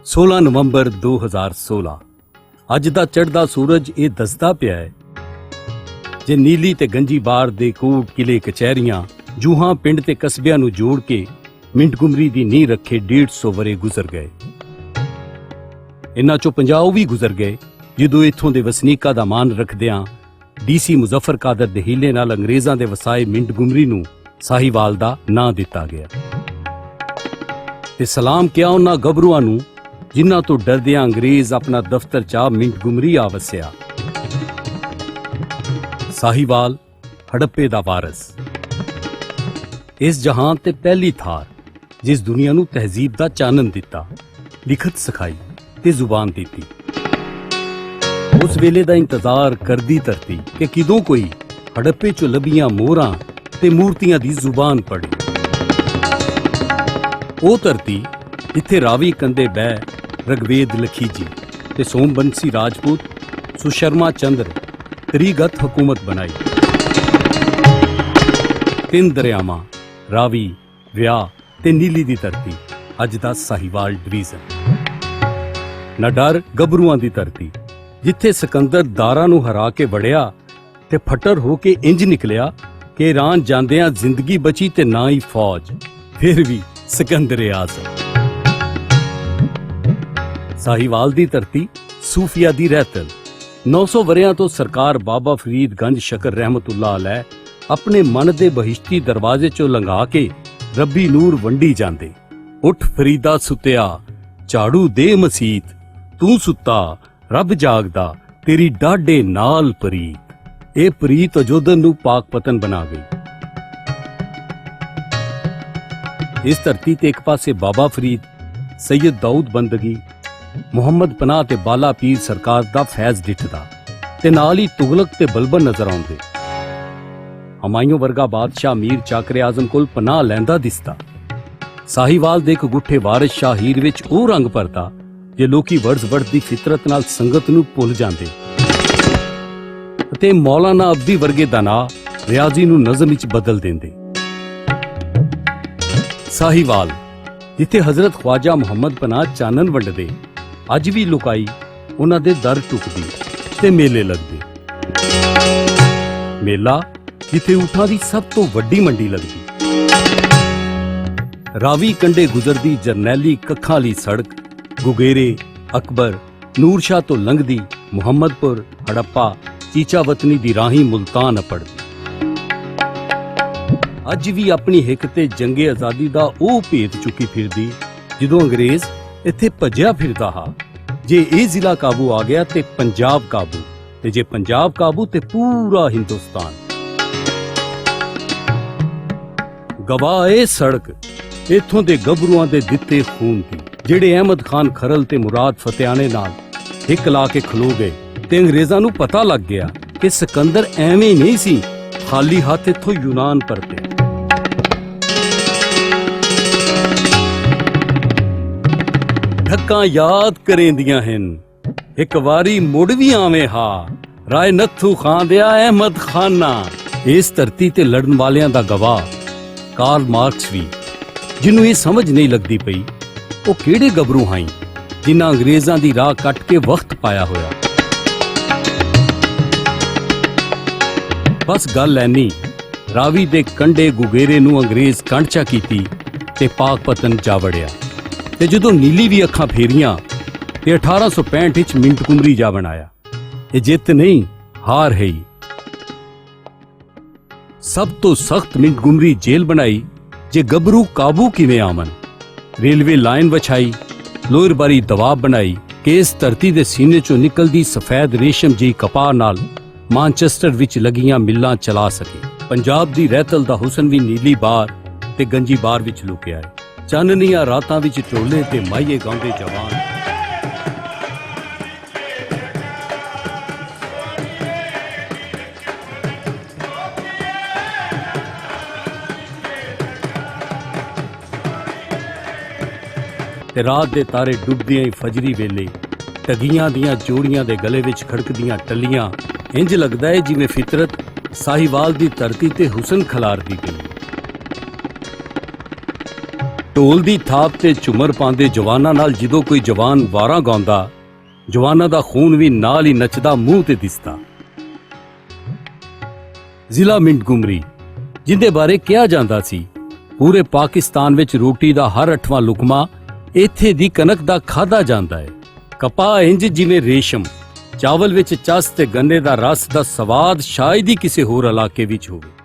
16 ਨਵੰਬਰ 2016 ਅੱਜ ਦਾ ਚੜ੍ਹਦਾ ਸੂਰਜ ਇਹ ਦੱਸਦਾ ਪਿਆ ਹੈ ਜੇ ਨੀਲੀ ਤੇ ਗੰਜੀ ਬਾਰ ਦੇ ਕੋਟ ਕਿਲੇ ਕਚਹਿਰੀਆਂ ਜੂਹਾਂ ਪਿੰਡ ਤੇ ਕਸਬਿਆਂ ਨੂੰ ਜੋੜ ਕੇ ਮਿੰਟਗੁਮਰੀ ਦੀ ਨੀਂਹ ਰੱਖੇ 150 ਵਰੇ ਗੁਜ਼ਰ ਗਏ। ਇਨ੍ਹਾਂ ਚੋਂ 50 ਵੀ ਗੁਜ਼ਰ ਗਏ ਜਦੋਂ ਇੱਥੋਂ ਦੇ ਵਸਨੀਕਾਂ ਦਾ ਮਾਣ ਰੱਖਦਿਆਂ ਡੀਸੀ ਮੁਜ਼ੱਫਰ ਕਾਦਰ ਦੇ ਹੀਲੇ ਨਾਲ ਅੰਗਰੇਜ਼ਾਂ ਦੇ ਵਸਾਏ ਮਿੰਟਗੁਮਰੀ ਨੂੰ ਸਾਹੀਵਾਲ ਦਾ ਨਾਂ ਦਿੱਤਾ ਗਿਆ ਤੇ ਸਲਾਮ ਕਿਹਾ ਉਹਨਾਂ ਗੱਭਰੂਆਂ ਨੂੰ ਜਿਨ੍ਹਾਂ ਤੋਂ ਡਰਦਿਆਂ ਅੰਗਰੇਜ਼ ਆਪਣਾ ਦਫ਼ਤਰ ਚਾਹ ਮਿੰਟਗੁਮਰੀ ਆ ਵਸਿਆ। ਸਾਹੀਵਾਲ ਹੜੱਪੇ ਦਾ ਵਾਰਸ ਇਸ ਜਹਾਨ ਤੇ ਪਹਿਲੀ ਥਾਰ ਜਿਸ ਦੁਨੀਆ ਨੂੰ ਤਹਿਜ਼ੀਬ ਦਾ ਚਾਨਣ ਦਿੱਤਾ, ਲਿਖਤ ਸਿਖਾਈ ਤੇ ਜ਼ੁਬਾਨ ਦਿੱਤੀ। ਉਸ ਵੇਲੇ ਦਾ ਇੰਤਜ਼ਾਰ ਕਰਦੀ ਧਰਤੀ ਕਿ ਕਿਦੋਂ ਕੋਈ ਹੜੱਪੇ ਚੋਂ ਲੱਭੀਆਂ ਮੋਹਰਾਂ ਤੇ ਮੂਰਤੀਆਂ ਦੀ ਜ਼ੁਬਾਨ ਪੜ੍ਹੇ। ਉਹ ਧਰਤੀ ਜਿੱਥੇ ਰਾਵੀ ਕੰਦੇ ਬਹਿ ਰਗਵੇਦ ਲਖੀਜੀ ਤੇ ਸੋਮਬੰਸੀ ਰਾਜਪੂਤ ਸੁਸ਼ਰਮਾ ਚੰਦਰ ਤਰੀਗਤ ਹਕੂਮਤ ਬਣਾਈ। ਤਿੰਨ ਦਰਿਆਵਾਂ ਰਾਵੀ, ਵਿਆਹ ਤੇ ਨੀਲੀ ਦੀ ਧਰਤੀ ਅੱਜ ਦਾ ਸਾਹੀਵਾਲ ਡਿਵੀਜ਼ਨ। ਨਾ ਡਰ ਗੱਭਰੂਆਂ ਦੀ ਧਰਤੀ ਜਿੱਥੇ ਸਿਕੰਦਰ ਦਾਰਾਂ ਨੂੰ ਹਰਾ ਕੇ ਵੜਿਆ ਤੇ ਫੱਟਰ ਹੋ ਕੇ ਇੰਜ ਨਿਕਲਿਆ ਕਿ ਇਰਾਨ ਜਾਂਦਿਆਂ ਜ਼ਿੰਦਗੀ ਬਚੀ ਤੇ ਨਾ ਹੀ ਫੌਜ, ਫਿਰ ਵੀ ਸਿਕੰਦਰ ਆਜ਼ਮ। ਸਾਹੀਵਾਲ ਦੀ ਧਰਤੀ ਸੂਫੀਆ ਦੀ ਰਹਿਤਲ 900 ਵਰਿਆਂ ਤੋਂ ਸਰਕਾਰ ਬਾਬਾ ਫਰੀਦ ਗੰਜ ਸ਼ਕਰ ਰਹਿਮਤੁल्लाह ਅਲੈਹ ਆਪਣੇ ਮਨ ਦੇ ਬਹਿਸ਼ਤੀ ਦਰਵਾਜ਼ੇ ਚੋਂ ਲੰਘਾ ਕੇ ਰੱਬੀ ਨੂਰ ਵੰਡੀ ਜਾਂਦੇ। ਉੱਠ ਫਰੀਦਾ ਸੁੱਤਿਆ ਝਾੜੂ ਦੇ ਮਸੀਤ, ਤੂੰ ਸੁੱਤਾ ਰੱਬ ਜਾਗਦਾ ਤੇਰੀ ਡਾਢੇ ਨਾਲ ਪ੍ਰੀਤ। ਇਹ ਪ੍ਰੀਤ ਅਜੋਦਨ ਨੂੰ ਪਾਕ ਪਤਨ ਬਣਾ ਗਈ। ਇਸ ਧਰਤੀ ਤੇ ਇੱਕ ਪਾਸੇ ਬਾਬਾ ਫਰੀਦ, ਸੈਯਦ ਦਾਊਦ ਬੰਦਗੀ, ਮੁਹੰਮਦ ਪਨਾਹ ਤੇ ਬਾਲਾ ਪੀਰ ਸਰਕਾਰ ਦਾ ਫੈਜ਼ ਡਿੱਠਦਾ ਤੇ ਨਾਲ ਹੀ ਤੁਗਲਕ ਤੇ ਬਲਬਨ ਨਜ਼ਰ ਆਉਂਦੇ। ਹਮਾਯੂੰ ਵਰਗਾ ਬਾਦਸ਼ਾਹ ਮੀਰ ਚਾਕਰ ਆਜ਼ਮ ਕੋਲ ਪਨਾਹ ਲੈਂਦਾ ਦਿਸਦਾ। ਸਾਹੀਵਾਲ ਦੇ ਇੱਕ ਗੁੱਠੇ ਵਾਰਿਸ ਸ਼ਾਹ ਹੀਰ ਵਿੱਚ ਉਹ ਰੰਗ ਭਰਦਾ ਜੇ ਲੋਕੀ ਵਰਜ਼ ਦੀ ਫਿਤਰਤ ਨਾਲ ਸੰਗਤ ਨੂੰ ਭੁੱਲ ਜਾਂਦੇ ਅਤੇ ਮੌਲਾਨਾ ਅਬਦੀ ਵਰਗੇ ਦਾ ਨਾਂ ਰਿਆਜ਼ੀ ਨੂੰ ਨਜ਼ਮ ਵਿੱਚ ਬਦਲ ਦਿੰਦੇ। ਸਾਹੀਵਾਲ ਜਿੱਥੇ ਹਜ਼ਰਤ ਖਵਾਜਾ ਮੁਹੰਮਦ ਪਨਾਹ ਚਾਨਣ ਵੰਡਦੇ, ਅੱਜ ਵੀ ਲੁਕਾਈ ਉਹਨਾਂ ਦੇ ਦਰ ਟੁਕਦੀ ਤੇ ਮੇਲੇ ਲੱਗਦੇ। ਮੇਲਾ ਜਿੱਥੇ ਊਠਾਂ ਦੀ ਸਭ ਤੋਂ ਵੱਡੀ ਮੰਡੀ ਲੱਗਦੀ। ਰਾਵੀ ਕੰਢੇ ਗੁਜ਼ਰਦੀ ਜਰਨੈਲੀ ਕੱਖਾਂ ਵਾਲੀ ਸੜਕ ਗੁਗੇਰੇ, ਅਕਬਰ, ਨੂਰ ਸ਼ਾਹ ਤੋਂ ਲੰਘਦੀ ਮੁਹੰਮਦਪੁਰ, ਹੜੱਪਾ, ਚੀਚਾ ਵਤਨੀ ਦੀ ਰਾਹੀਂ ਮੁਲਤਾਨ ਅਪੜਦੀ। ਅੱਜ ਵੀ ਆਪਣੀ ਹਿੱਕ ਤੇ ਜੰਗੇ ਆਜ਼ਾਦੀ ਦਾ ਉਹ ਭੇਤ ਚੁੱਕੀ ਫਿਰਦੀ ਜਦੋਂ ਅੰਗਰੇਜ਼ ਇੱਥੇ ਭੱਜਿਆ ਫਿਰਦਾ ਹਾ। ਜੇ ਇਹ ਜ਼ਿਲ੍ਹਾ ਕਾਬੂ ਆ ਗਿਆ ਤੇ ਪੰਜਾਬ ਕਾਬੂ, ਤੇ ਜੇ ਪੰਜਾਬ ਕਾਬੂ ਤੇ ਪੂਰਾ ਹਿੰਦੁਸਤਾਨ। ਗਵਾਹ ਇਹ ਸੜਕ ਇੱਥੋਂ ਦੇ ਗੱਭਰੂਆਂ ਦੇ ਦਿੱਤੇ ਖੂਨ ਦੀ ਜਿਹੜੇ ਅਹਿਮਦ ਖਾਨ ਖਰਲ ਤੇ ਮੁਰਾਦ ਫਤਿਆਣੇ ਨਾਲ ਇੱਕ ਲਾ ਕੇ ਖਲੋ ਗਏ ਤੇ ਅੰਗਰੇਜ਼ਾਂ ਨੂੰ ਪਤਾ ਲੱਗ ਗਿਆ ਕਿ ਸਿਕੰਦਰ ਐਵੇਂ ਨਹੀਂ ਸੀ ਖਾਲੀ ਹੱਥ ਇੱਥੋਂ ਯੂਨਾਨ ਪਰਤੇ। ਢੱਕਾਂ ਯਾਦ ਕਰੇਂਦੀਆਂ ਹਨ ਇੱਕ ਵਾਰੀ ਮੁੜ ਵੀ ਆਵੇਂ ਹਾ ਰਾਏ ਨੱਥੂ ਖਾਨ ਦਿਆ ਅਹਿਮਦ ਖਾਨਾ। ਇਸ ਧਰਤੀ ਤੇ ਲੜਨ ਵਾਲਿਆਂ ਦਾ ਗਵਾਹ ਕਾਰਲ ਮਾਰਕਸ ਵੀ, ਜਿਹਨੂੰ ਇਹ ਸਮਝ ਨਹੀਂ ਲੱਗਦੀ ਪਈ ਉਹ ਕਿਹੜੇ ਗੱਭਰੂ ਹਾਈ ਜਿਨ੍ਹਾਂ ਅੰਗਰੇਜ਼ਾਂ ਦੀ ਰਾਹ ਕੱਟ ਕੇ ਵਕਤ ਪਾਇਆ ਹੋਇਆ। ਬਸ ਗੱਲ ਐਨੀ, ਰਾਵੀ ਦੇ ਕੰਢੇ ਗੁਗੇਰੇ ਨੂੰ ਅੰਗਰੇਜ਼ ਕੰਢਚਾ ਕੀਤੀ ਤੇ ਪਾਕ ਪਤਨ ਜਾ ਵੜਿਆ ਤੇ ਜਦੋਂ ਨੀਲੀ ਵੀ ਅੱਖਾਂ ਫੇਰੀਆਂ ਤੇ 1865 ਵਿੱਚ ਮਿੰਟਗੁਮਰੀ ਜਾ ਬਣਾਇਆ। ਇਹ ਜਿੱਤ ਨਹੀਂ, ਹਾਰ ਹੈ। ਸਭ ਤੋਂ ਸਖਤ ਮਿੰਟਗੁਮਰੀ ਜੇਲ੍ਹ ਬਣਾਈ ਜੇ ਗੱਭਰੂ ਕਾਬੂ ਕਿਵੇਂ ਆਵਣ। ਰੇਲਵੇ ਲਾਈਨ ਵਿਛਾਈ, ਲੋਹਰਬਾਰੀ ਦਬਾਅ ਬਣਾਈ ਕਿ ਇਸ ਧਰਤੀ ਦੇ ਸੀਨੇ ਚੋਂ ਨਿਕਲਦੀ ਸਫੈਦ ਰੇਸ਼ਮ ਜਿਹੀ ਕਪਾਹ ਨਾਲ ਮਾਨਚੈਸਟਰ ਵਿੱਚ ਲੱਗੀਆਂ ਮਿੱਲਾਂ ਚਲਾ ਸਕੇ। ਪੰਜਾਬ ਦੀ ਰਹਿਤਲ ਦਾ ਹੁਸਨ ਵੀ ਨੀਲੀ ਬਾਰ ਤੇ ਗੰਜੀ ਬਾਰ ਵਿੱਚ ਲੁਕਿਆ ਹੈ। ਚਾਨਣੀਆਂ ਰਾਤਾਂ ਵਿੱਚ ਢੋਲੇ ਤੇ ਮਾਹੀਏ ਗਾਉਂਦੇ ਜਵਾਨ। ਤੇ ਰਾਤ ਦੇ ਤਾਰੇ ਡੁੱਬਦੀਆਂ ਹੀ ਫਜਰੀ ਵੇਲੇ ਟਗੀਆਂ ਦੀਆਂ ਜੋੜੀਆਂ ਦੇ ਗਲੇ ਵਿੱਚ ਖੜਕਦੀਆਂ ਟੱਲੀਆਂ। ਇੰਜ ਲੱਗਦਾ ਹੈ ਜਿਵੇਂ ਫਿਤਰਤ ਸਾਹੀਵਾਲ ਦੀ ਧਰਤੀ ਤੇ ਹੁਸਨ ਖਲਾਰਦੀ ਪਈ। ਢੋਲ ਦੀ ਥਾਪ ਤੇ ਝੁਮਰ ਪਾਉਂਦੇ ਜਵਾਨਾਂ ਨਾਲ ਜਦੋਂ ਕੋਈ ਜਵਾਨ ਵਾਰਾਂ ਗਾਉਂਦਾ, ਜਵਾਨਾਂ ਦਾ ਖੂਨ ਵੀ ਨਾਲ ਹੀ ਨੱਚਦਾ ਮੂੰਹ ਤੇ ਦਿਸਦਾ। ਜ਼ਿਲ੍ਹਾ ਮਿੰਟਗੁਮਰੀ, ਜਿੰਦੇ ਬਾਰੇ ਕਿਹਾ ਜਾਂਦਾ ਸੀ ਪੂਰੇ ਪਾਕਿਸਤਾਨ ਵਿੱਚ ਰੋਟੀ ਦਾ ਹਰ 8ਵਾਂ ਲੁਕਮਾ ਇੱਥੇ ਦੀ ਕਣਕ ਦਾ ਖਾਧਾ ਜਾਂਦਾ ਹੈ। ਕਪਾਹ ਇੰਜ ਜਿਵੇਂ ਰੇਸ਼ਮ, ਚਾਵਲ ਵਿੱਚ ਚਸ ਤੇ ਗੰਨੇ ਦਾ ਰਸ ਦਾ ਸਵਾਦ ਸ਼ਾਇਦ ਹੀ ਕਿਸੇ ਹੋਰ ਇਲਾਕੇ ਵਿੱਚ ਹੋਵੇ।